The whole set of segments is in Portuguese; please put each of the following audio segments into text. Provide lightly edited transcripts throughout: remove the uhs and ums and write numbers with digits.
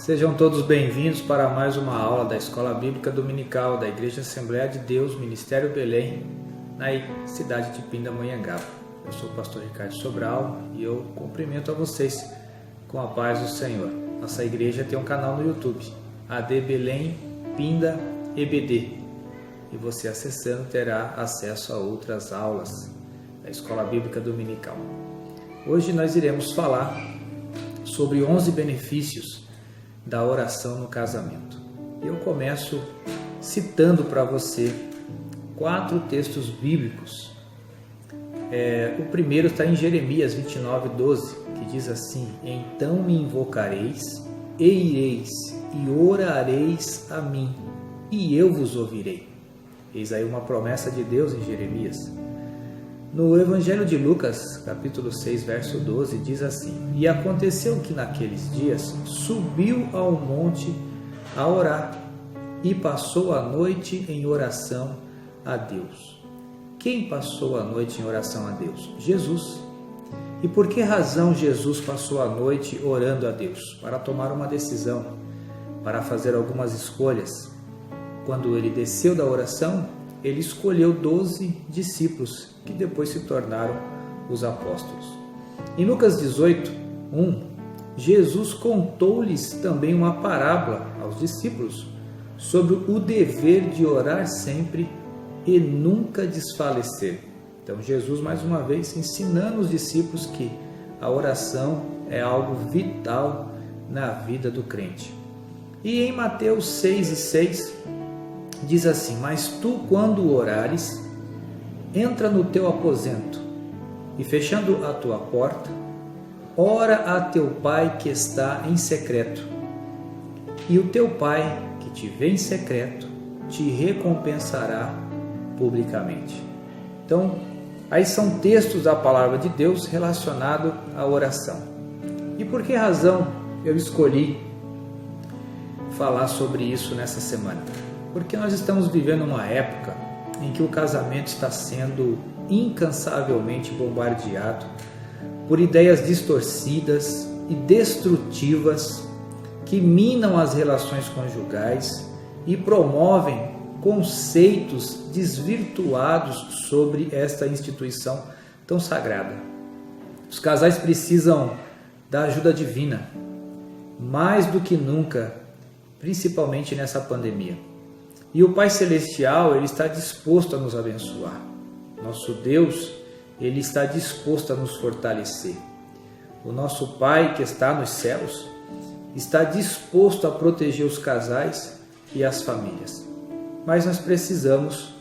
Sejam todos bem-vindos para mais uma aula da Escola Bíblica Dominical da Igreja Assembleia de Deus, Ministério Belém, na cidade de Pindamonhangaba. Eu sou o pastor Ricardo Sobral e eu cumprimento a vocês com a paz do Senhor. Nossa igreja tem um canal no YouTube, AD Belém Pinda EBD, e você acessando terá acesso a outras aulas da Escola Bíblica Dominical. Hoje nós iremos falar sobre 11 benefícios da oração no casamento. Eu começo citando para você 4 textos bíblicos. O primeiro está em Jeremias 29:12, que diz assim: Então me invocareis, e ireis, e orareis a mim, e eu vos ouvirei. Eis aí uma promessa de Deus em Jeremias. No Evangelho de Lucas, capítulo 6, verso 12, diz assim: E aconteceu que naqueles dias subiu ao monte a orar, e passou a noite em oração a Deus. Quem passou a noite em oração a Deus? Jesus. E por que razão Jesus passou a noite orando a Deus? Para tomar uma decisão, para fazer algumas escolhas. Quando ele desceu da oração, ele escolheu 12 discípulos, que depois se tornaram os apóstolos. Em Lucas 18:1, Jesus contou-lhes também uma parábola aos discípulos sobre o dever de orar sempre e nunca desfalecer. Então Jesus, mais uma vez, ensinando os discípulos que a oração é algo vital na vida do crente. E em Mateus 6:6, diz assim: Mas tu, quando orares, entra no teu aposento, e fechando a tua porta, ora a teu pai que está em secreto, e o teu pai que te vê em secreto te recompensará publicamente. Então, aí são textos da palavra de Deus relacionados à oração. E por que razão eu escolhi falar sobre isso nessa semana? Porque nós estamos vivendo uma época em que o casamento está sendo incansavelmente bombardeado por ideias distorcidas e destrutivas que minam as relações conjugais e promovem conceitos desvirtuados sobre esta instituição tão sagrada. Os casais precisam da ajuda divina, mais do que nunca, principalmente nessa pandemia. E o Pai Celestial, Ele está disposto a nos abençoar. Nosso Deus, Ele está disposto a nos fortalecer. O nosso Pai que está nos céus, está disposto a proteger os casais e as famílias. Mas nós precisamos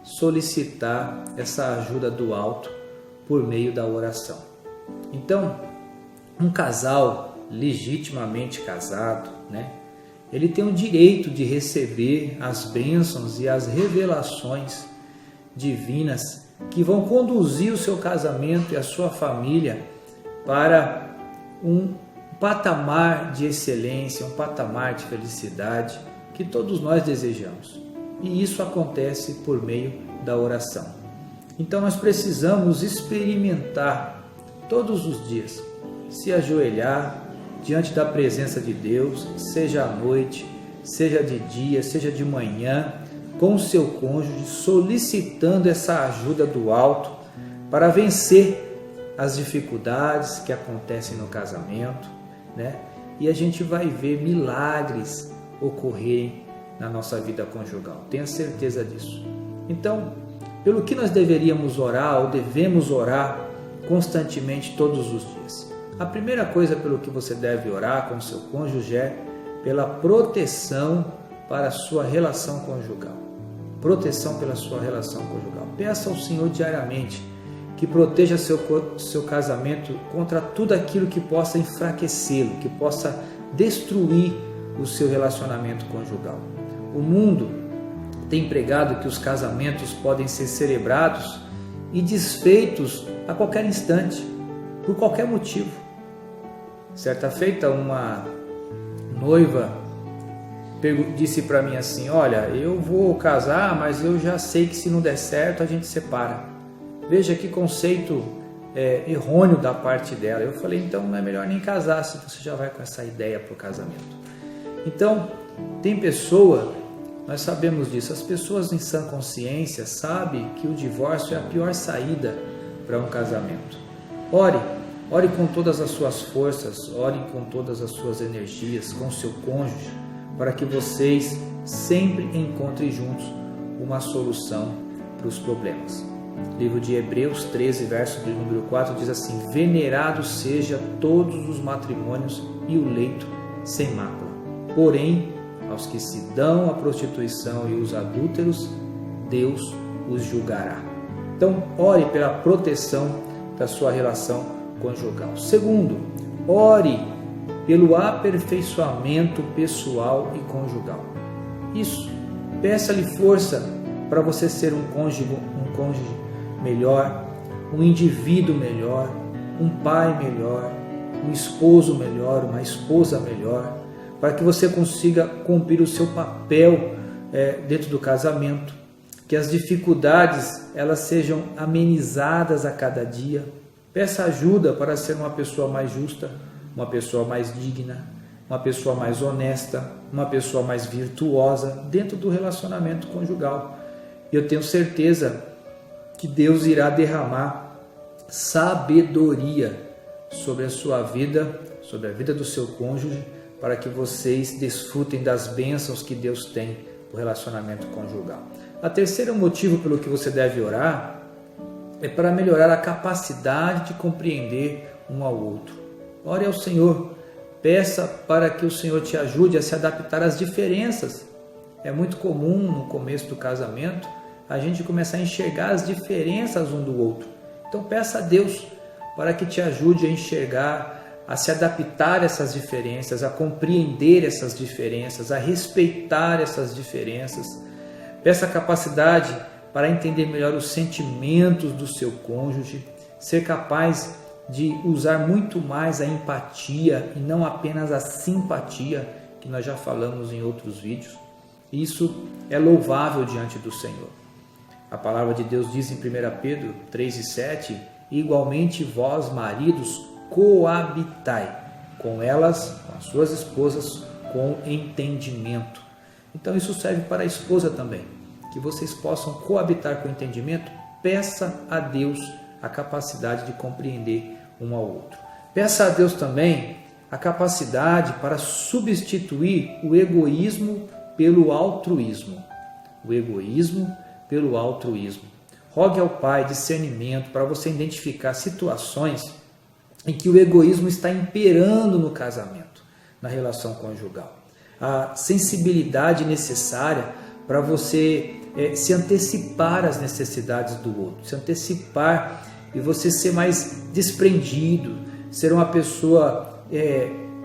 solicitar essa ajuda do alto por meio da oração. Então, um casal legitimamente casado, ele tem o direito de receber as bênçãos e as revelações divinas que vão conduzir o seu casamento e a sua família para um patamar de excelência, um patamar de felicidade que todos nós desejamos. E isso acontece por meio da oração. Então nós precisamos experimentar todos os dias, se ajoelhar diante da presença de Deus, seja à noite, seja de dia, seja de manhã, com o seu cônjuge, solicitando essa ajuda do alto para vencer as dificuldades que acontecem no casamento, E a gente vai ver milagres ocorrerem na nossa vida conjugal, tenha certeza disso. Então, pelo que nós deveríamos orar ou devemos orar constantemente todos os dias? A primeira coisa pelo que você deve orar com o seu cônjuge é pela proteção para a sua relação conjugal. Proteção pela sua relação conjugal. Peça ao Senhor diariamente que proteja seu casamento contra tudo aquilo que possa enfraquecê-lo, que possa destruir o seu relacionamento conjugal. O mundo tem pregado que os casamentos podem ser celebrados e desfeitos a qualquer instante, por qualquer motivo. Certa feita, uma noiva disse para mim assim: olha, eu vou casar, mas eu já sei que se não der certo a gente separa. Veja que conceito errôneo da parte dela. Eu falei: então não é melhor nem casar se você já vai com essa ideia para o casamento. Então, tem pessoa, nós sabemos disso, as pessoas em sã consciência sabem que o divórcio é a pior saída para um casamento. Ore com todas as suas forças, ore com todas as suas energias, com seu cônjuge, para que vocês sempre encontrem juntos uma solução para os problemas. Livro de Hebreus 13, verso de número 4 diz assim: venerados seja todos os matrimônios e o leito sem mácula. Porém, aos que se dão à prostituição e os adúlteros, Deus os julgará. Então, ore pela proteção da sua relação conjugal. Segundo, ore pelo aperfeiçoamento pessoal e conjugal. Isso, peça-lhe força para você ser um cônjuge melhor, um indivíduo melhor, um pai melhor, um esposo melhor, uma esposa melhor, para que você consiga cumprir o seu papel dentro do casamento, que as dificuldades elas sejam amenizadas a cada dia. Peça ajuda para ser uma pessoa mais justa, uma pessoa mais digna, uma pessoa mais honesta, uma pessoa mais virtuosa dentro do relacionamento conjugal. E eu tenho certeza que Deus irá derramar sabedoria sobre a sua vida, sobre a vida do seu cônjuge, para que vocês desfrutem das bênçãos que Deus tem no relacionamento conjugal. O terceiro motivo pelo que você deve orar é para melhorar a capacidade de compreender um ao outro. Ore ao Senhor, peça para que o Senhor te ajude a se adaptar às diferenças. É muito comum no começo do casamento a gente começar a enxergar as diferenças um do outro. Então peça a Deus para que te ajude a enxergar, a se adaptar a essas diferenças, a compreender essas diferenças, a respeitar essas diferenças. Peça a capacidade para entender melhor os sentimentos do seu cônjuge, ser capaz de usar muito mais a empatia e não apenas a simpatia, que nós já falamos em outros vídeos. Isso é louvável diante do Senhor. A palavra de Deus diz em 1 Pedro 3,7: igualmente vós, maridos, coabitai com elas, com as suas esposas, com entendimento. Então isso serve para a esposa também, que vocês possam coabitar com entendimento. Peça a Deus a capacidade de compreender um ao outro. Peça a Deus também a capacidade para substituir o egoísmo pelo altruísmo. O egoísmo pelo altruísmo. Rogue ao Pai discernimento para você identificar situações em que o egoísmo está imperando no casamento, na relação conjugal. A sensibilidade necessária para você se antecipar às necessidades do outro, se antecipar e você ser mais desprendido, ser uma pessoa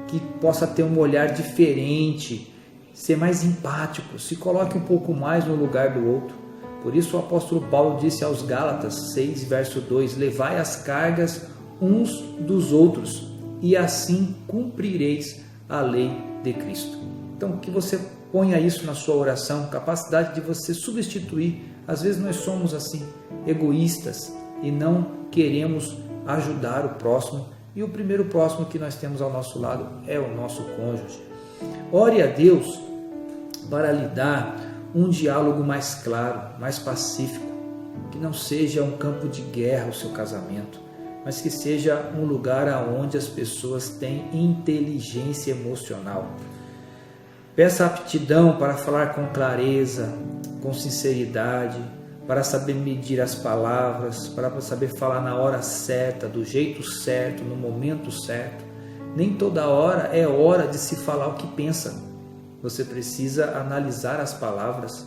que possa ter um olhar diferente, ser mais empático, se coloque um pouco mais no lugar do outro. Por isso o apóstolo Paulo disse aos Gálatas 6, verso 2, levai as cargas uns dos outros e assim cumprireis a lei de Cristo. Então que você ponha isso na sua oração, capacidade de você substituir. Às vezes nós somos assim, egoístas e não queremos ajudar o próximo, e o primeiro próximo que nós temos ao nosso lado é o nosso cônjuge. Ore a Deus para lhe dar um diálogo mais claro, mais pacífico, que não seja um campo de guerra o seu casamento, mas que seja um lugar onde as pessoas têm inteligência emocional. Peça aptidão para falar com clareza, com sinceridade, para saber medir as palavras, para saber falar na hora certa, do jeito certo, no momento certo. Nem toda hora é hora de se falar o que pensa. Você precisa analisar as palavras,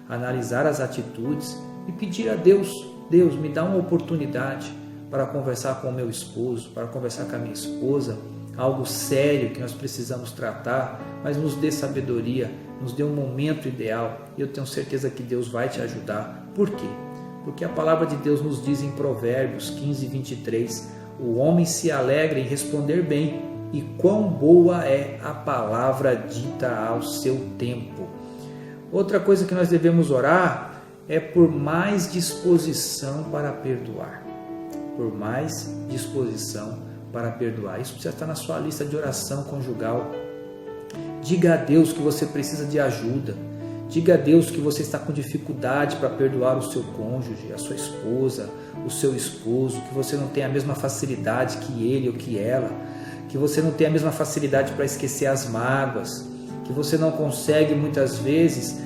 analisar as atitudes e pedir a Deus: Deus, me dá uma oportunidade para conversar com o meu esposo, para conversar com a minha esposa, algo sério que nós precisamos tratar, mas nos dê sabedoria, nos dê um momento ideal. E eu tenho certeza que Deus vai te ajudar. Por quê? Porque a palavra de Deus nos diz em Provérbios 15, 23, o homem se alegra em responder bem, e quão boa é a palavra dita ao seu tempo. Outra coisa que nós devemos orar é por mais disposição para perdoar. Por mais disposição para perdoar. Isso precisa estar na sua lista de oração conjugal. Diga a Deus que você precisa de ajuda. Diga a Deus que você está com dificuldade para perdoar o seu cônjuge, a sua esposa, o seu esposo, que você não tem a mesma facilidade que ele ou que ela, que você não tem a mesma facilidade para esquecer as mágoas, que você não consegue muitas vezes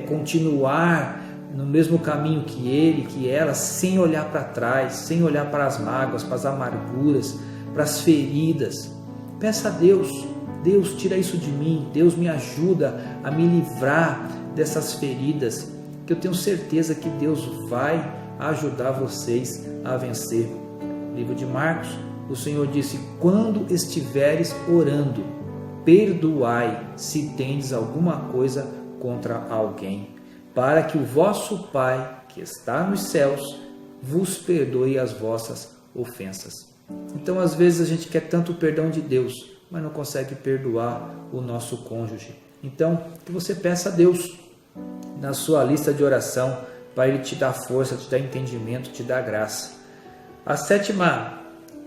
continuar no mesmo caminho que ele, que ela, sem olhar para trás, sem olhar para as mágoas, para as amarguras, para as feridas. Peça a Deus, Deus, tira isso de mim, Deus me ajuda a me livrar dessas feridas, que eu tenho certeza que Deus vai ajudar vocês a vencer. Livro de Marcos, o Senhor disse: quando estiveres orando, perdoai se tendes alguma coisa contra alguém, para que o vosso Pai, que está nos céus, vos perdoe as vossas ofensas. Então, às vezes, a gente quer tanto o perdão de Deus, mas não consegue perdoar o nosso cônjuge. Então, que você peça a Deus na sua lista de oração, para Ele te dar força, te dar entendimento, te dar graça. A 7ª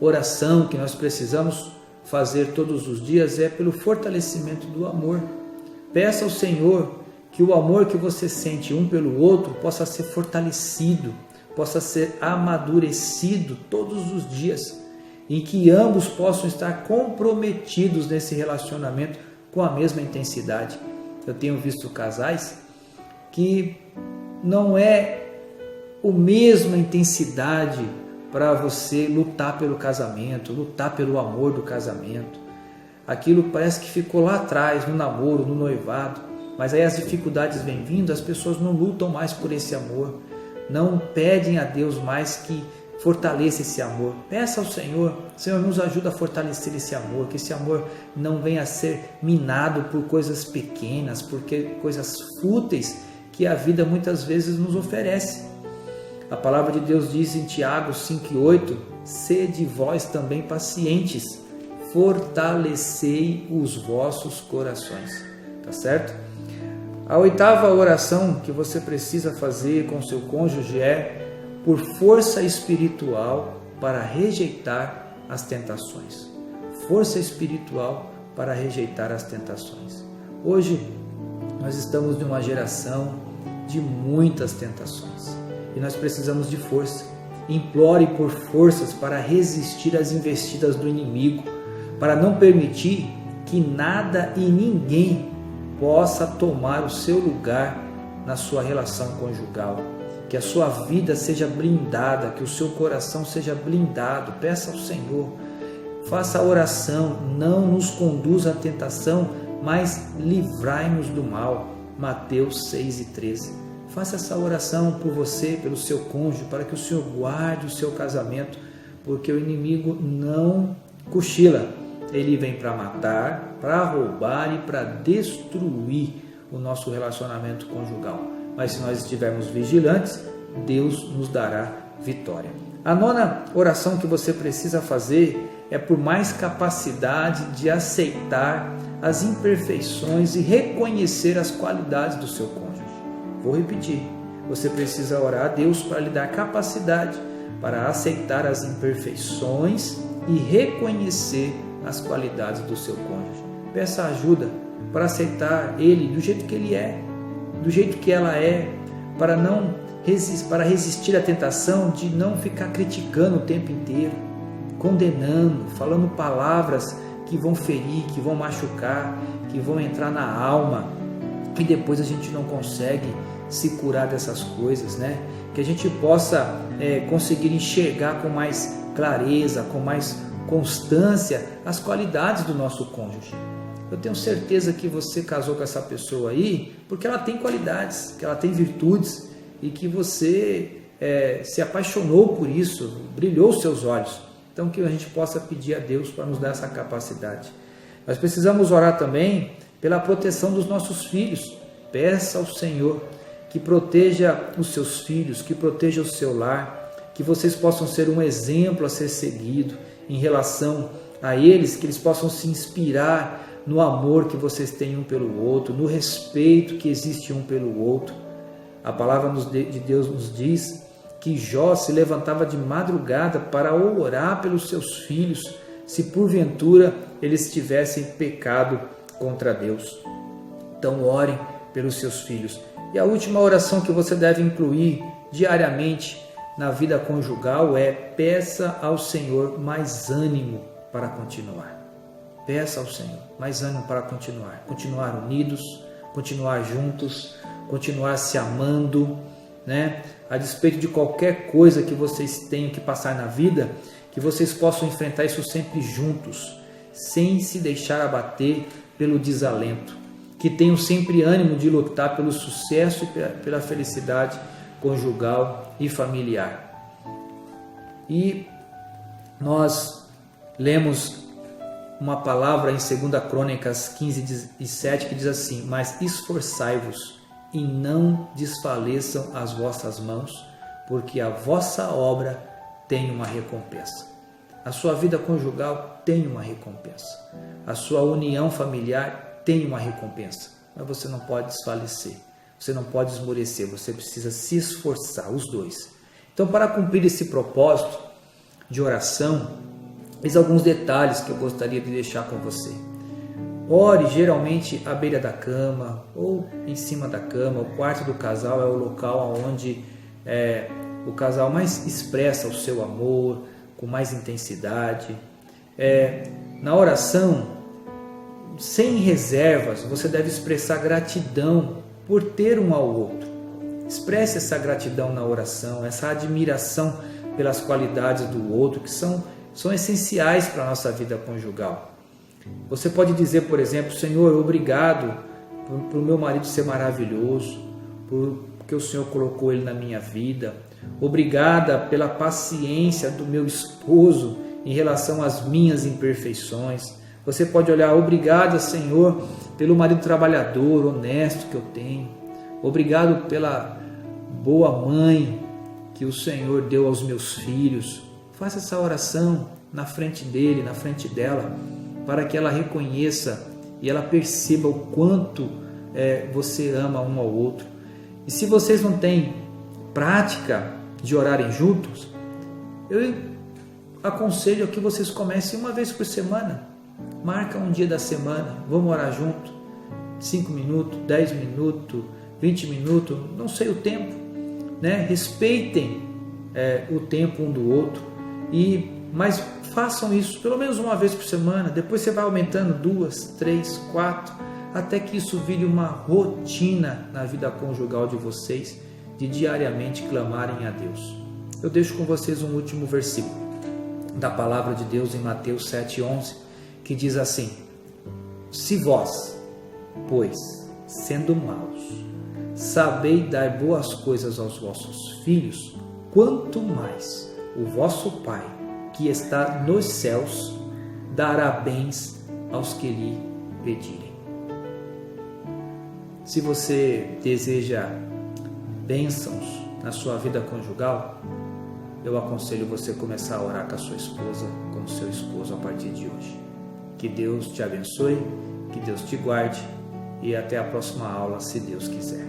oração que nós precisamos fazer todos os dias é pelo fortalecimento do amor. Peça ao Senhor que o amor que você sente um pelo outro possa ser fortalecido, possa ser amadurecido todos os dias, em que ambos possam estar comprometidos nesse relacionamento com a mesma intensidade. Eu tenho visto casais que não é a mesma intensidade para você lutar pelo casamento, lutar pelo amor do casamento. Aquilo parece que ficou lá atrás, no namoro, no noivado, mas aí as dificuldades vêm vindo, as pessoas não lutam mais por esse amor, não pedem a Deus mais que fortaleça esse amor. Peça ao Senhor, Senhor, nos ajuda a fortalecer esse amor, que esse amor não venha a ser minado por coisas pequenas, porque coisas fúteis que a vida muitas vezes nos oferece. A palavra de Deus diz em Tiago 5:8: sede vós também pacientes, fortalecei os vossos corações. Tá certo? A 8ª oração que você precisa fazer com seu cônjuge é por força espiritual para rejeitar as tentações. Força espiritual para rejeitar as tentações. Hoje nós estamos numa geração de muitas tentações e nós precisamos de força. Implore por forças para resistir às investidas do inimigo, para não permitir que nada e ninguém possa tomar o seu lugar na sua relação conjugal. Que a sua vida seja blindada, que o seu coração seja blindado. Peça ao Senhor, faça a oração, não nos conduza à tentação, mas livrai-nos do mal. Mateus 6:13. Faça essa oração por você, pelo seu cônjuge, para que o Senhor guarde o seu casamento, porque o inimigo não cochila. Ele vem para matar, para roubar e para destruir o nosso relacionamento conjugal. Mas se nós estivermos vigilantes, Deus nos dará vitória. A 9ª oração que você precisa fazer é por mais capacidade de aceitar as imperfeições e reconhecer as qualidades do seu cônjuge. Vou repetir, você precisa orar a Deus para lhe dar capacidade para aceitar as imperfeições e reconhecer as qualidades do seu cônjuge. Peça ajuda para aceitar ele do jeito que ele é, do jeito que ela é, para resistir à tentação de não ficar criticando o tempo inteiro, condenando, falando palavras que vão ferir, que vão machucar, que vão entrar na alma, e depois a gente não consegue se curar dessas coisas, né? Que a gente possa conseguir enxergar com mais clareza, com mais constância as qualidades do nosso cônjuge. Eu tenho certeza que você casou com essa pessoa aí porque ela tem qualidades, que ela tem virtudes e que você se apaixonou por isso, brilhou os seus olhos. Então que a gente possa pedir a Deus para nos dar essa capacidade. Nós precisamos orar também pela proteção dos nossos filhos. Peça ao Senhor que proteja os seus filhos, que proteja o seu lar, que vocês possam ser um exemplo a ser seguido em relação a eles, que eles possam se inspirar no amor que vocês têm um pelo outro, no respeito que existe um pelo outro. A palavra de Deus nos diz que Jó se levantava de madrugada para orar pelos seus filhos, se porventura eles tivessem pecado contra Deus. Então ore pelos seus filhos. E a última oração que você deve incluir diariamente na vida conjugal é: peça ao Senhor mais ânimo para continuar. Peça ao Senhor mais ânimo para continuar. Continuar unidos, continuar juntos, continuar se amando, né? A despeito de qualquer coisa que vocês tenham que passar na vida, que vocês possam enfrentar isso sempre juntos, sem se deixar abater pelo desalento. Que tenham sempre ânimo de lutar pelo sucesso e pela felicidade conjugal e familiar. E nós lemos uma palavra em 2 Crônicas 15:7 que diz assim: mas esforçai-vos e não desfaleçam as vossas mãos, porque a vossa obra tem uma recompensa. A sua vida conjugal tem uma recompensa. A sua união familiar tem uma recompensa. Mas você não pode desfalecer. Você não pode esmorecer. Você precisa se esforçar, os dois. Então, para cumprir esse propósito de oração, eis alguns detalhes que eu gostaria de deixar com você. Ore geralmente à beira da cama ou em cima da cama. O quarto do casal é o local onde o casal mais expressa o seu amor com mais intensidade. Na oração, sem reservas, você deve expressar gratidão por ter um ao outro. Expresse essa gratidão na oração, essa admiração pelas qualidades do outro que são essenciais para a nossa vida conjugal. Você pode dizer, por exemplo: Senhor, obrigado por meu marido ser maravilhoso, porque o Senhor colocou ele na minha vida. Obrigada pela paciência do meu esposo em relação às minhas imperfeições. Você pode olhar: obrigado, Senhor, pelo marido trabalhador, honesto que eu tenho. Obrigado pela boa mãe que o Senhor deu aos meus filhos. Faça essa oração na frente dele, na frente dela, para que ela reconheça e ela perceba o quanto você ama um ao outro. E se vocês não têm prática de orarem juntos, eu aconselho que vocês comecem uma vez por semana. Marca um dia da semana, vamos orar junto, 5 minutos, 10 minutos, 20 minutos, não sei o tempo, né? Respeitem o tempo um do outro, mas façam isso pelo menos uma vez por semana. Depois você vai aumentando 2, 3, 4, até que isso vire uma rotina na vida conjugal de vocês, de diariamente clamarem a Deus. Eu deixo com vocês um último versículo da palavra de Deus em Mateus 7:11, que diz assim: se vós, pois, sendo maus, sabeis dar boas coisas aos vossos filhos, quanto mais o vosso Pai, que está nos céus, dará bens aos que lhe pedirem. Se você deseja bênçãos na sua vida conjugal, eu aconselho você começar a orar com a sua esposa, com o seu esposo a partir de hoje. Que Deus te abençoe, que Deus te guarde e até a próxima aula, se Deus quiser.